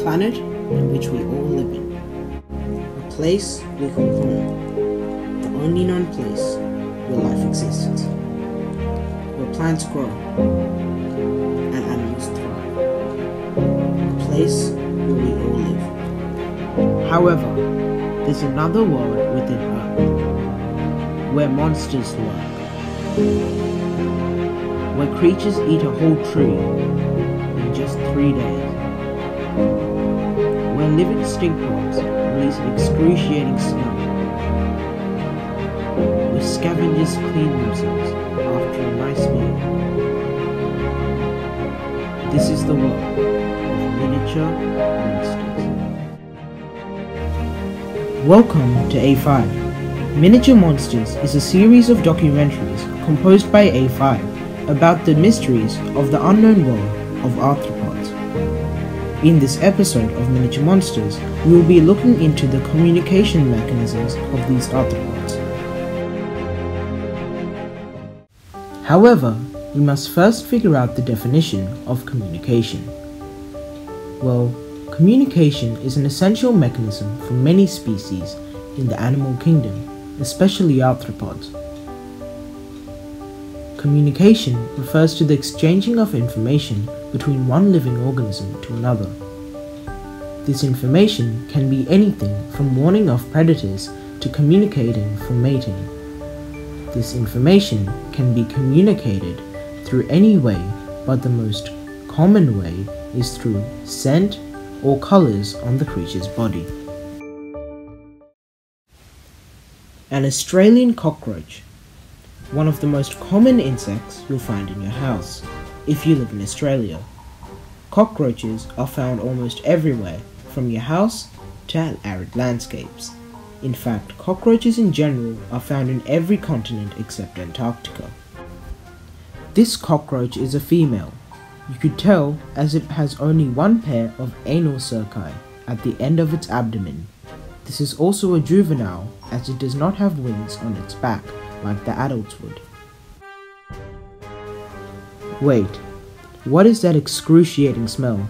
planet in which we all live in. A place we call home, the only known place where life exists, where plants grow and animals thrive, a place where we all live. However, there's another world within Earth, where monsters lurk, where creatures eat a whole tree in just 3 days, where living stink bugs release an excruciating smell, where scavengers clean themselves after a nice meal. This is the world of miniature monsters. Welcome to A5. Miniature Monsters is a series of documentaries composed by A5 about the mysteries of the unknown world of arthropods. In this episode of Miniature Monsters, we will be looking into the communication mechanisms of these arthropods. However, we must first figure out the definition of communication. Well, communication is an essential mechanism for many species in the animal kingdom, especially arthropods. Communication refers to the exchanging of information between one living organism to another. This information can be anything from warning of predators to communicating for mating. This information can be communicated through any way, but the most common way is through scent or colors on the creature's body. An Australian cockroach, one of the most common insects you'll find in your house if you live in Australia. Cockroaches are found almost everywhere, from your house to arid landscapes. In fact, cockroaches in general are found in every continent except Antarctica. This cockroach is a female. You could tell as it has only one pair of anal cerci at the end of its abdomen. This is also a juvenile, as it does not have wings on its back like the adults would. Wait, what is that excruciating smell?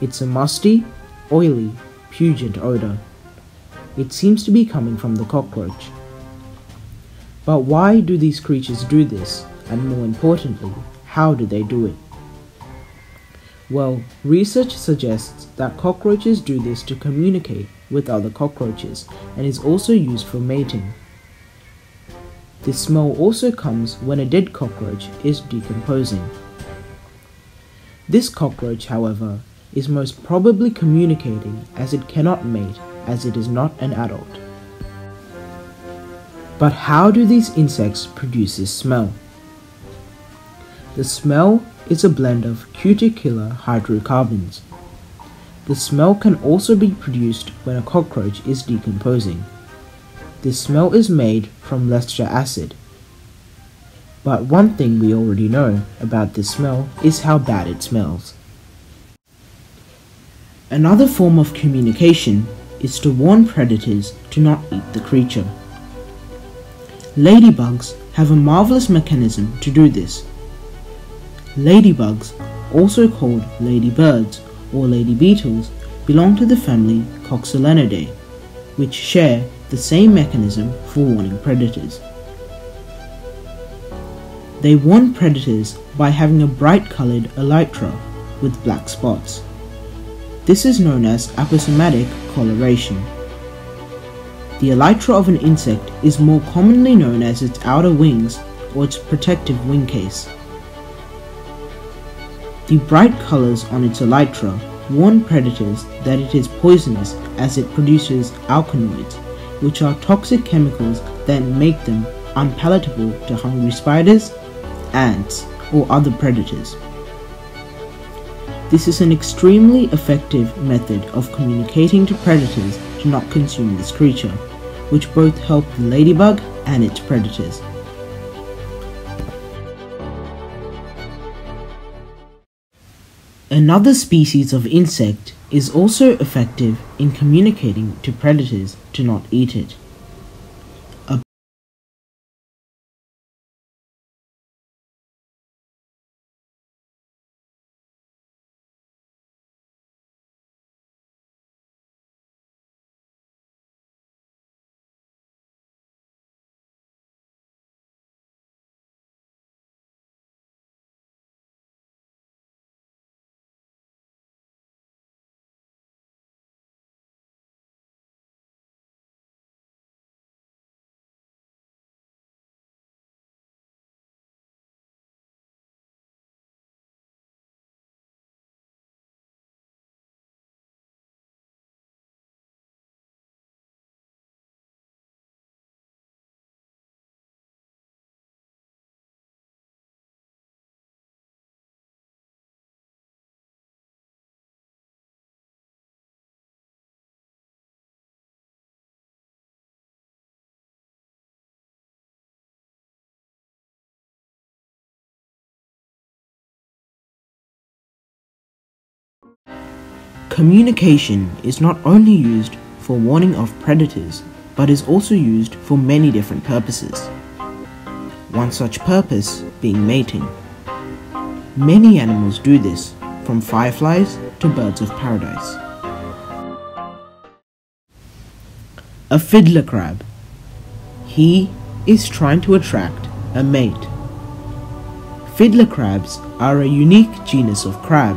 It's a musty, oily, pungent odor. It seems to be coming from the cockroach. But why do these creatures do this, and more importantly, how do they do it? Well, research suggests that cockroaches do this to communicate with other cockroaches and is also used for mating. This smell also comes when a dead cockroach is decomposing. This cockroach, however, is most probably communicating as it cannot mate as it is not an adult. But how do these insects produce this smell? The smell is a blend of cuticular hydrocarbons. The smell can also be produced when a cockroach is decomposing. This smell is made from lactic acid. But one thing we already know about this smell is how bad it smells. Another form of communication is to warn predators to not eat the creature. Ladybugs have a marvelous mechanism to do this. Ladybugs, also called ladybirds or lady beetles, belong to the family Coxolenidae, which share the same mechanism for warning predators. They warn predators by having a bright-colored elytra with black spots. This is known as aposematic coloration. The elytra of an insect is more commonly known as its outer wings or its protective wing case. The bright colors on its elytra warn predators that it is poisonous, as it produces alkaloids, which are toxic chemicals that make them unpalatable to hungry spiders, ants, or other predators. This is an extremely effective method of communicating to predators to not consume this creature, which both help the ladybug and its predators. Another species of insect is also effective in communicating to predators to not eat it. Communication is not only used for warning of predators, but is also used for many different purposes. One such purpose being mating. Many animals do this, from fireflies to birds of paradise. A fiddler crab. He is trying to attract a mate. Fiddler crabs are a unique genus of crab,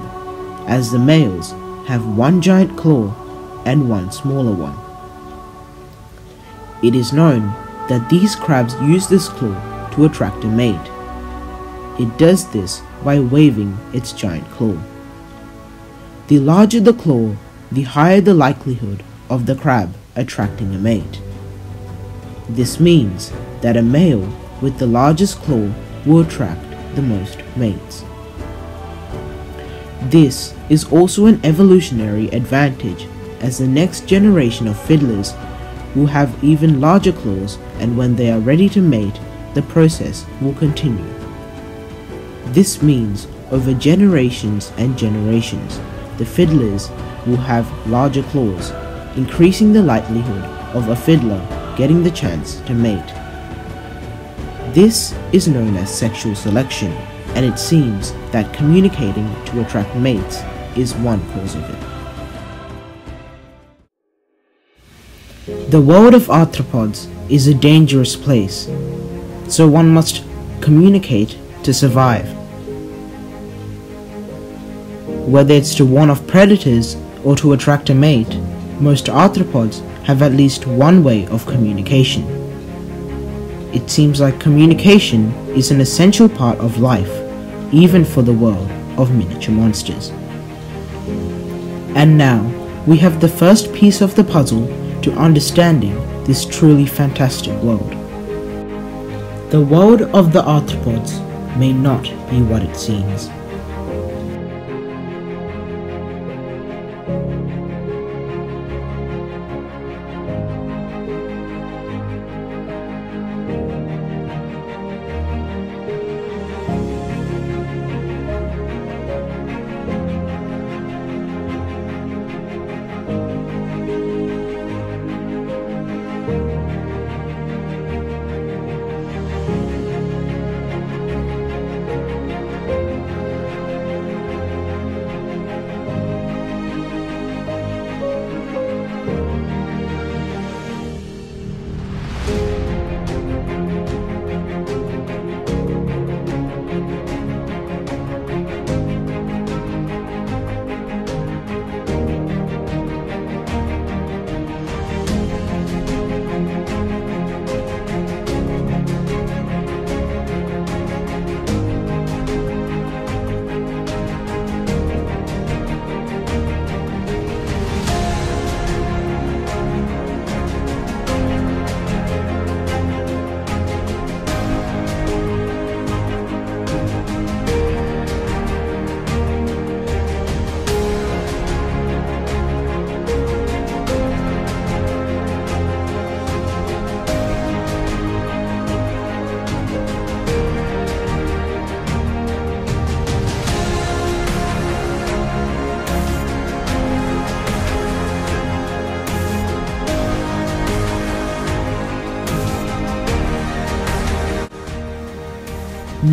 as the males have one giant claw and one smaller one. It is known that these crabs use this claw to attract a mate. It does this by waving its giant claw. The larger the claw, the higher the likelihood of the crab attracting a mate. This means that a male with the largest claw will attract the most mates. This is also an evolutionary advantage, as the next generation of fiddlers will have even larger claws, and when they are ready to mate, the process will continue. This means over generations and generations, the fiddlers will have larger claws, increasing the likelihood of a fiddler getting the chance to mate. This is known as sexual selection, and it seems that communicating to attract mates is one cause of it. The world of arthropods is a dangerous place, so one must communicate to survive. Whether it's to warn off predators or to attract a mate, most arthropods have at least one way of communication. It seems like communication is an essential part of life, even for the world of miniature monsters. And now, we have the first piece of the puzzle to understanding this truly fantastic world. The world of the arthropods may not be what it seems.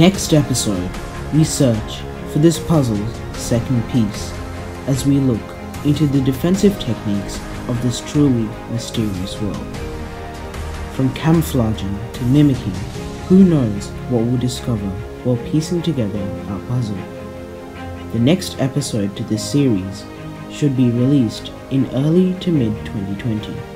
Next episode, we search for this puzzle's second piece as we look into the defensive techniques of this truly mysterious world. From camouflaging to mimicking, who knows what we'll discover while piecing together our puzzle. The next episode to this series should be released in early to mid 2020.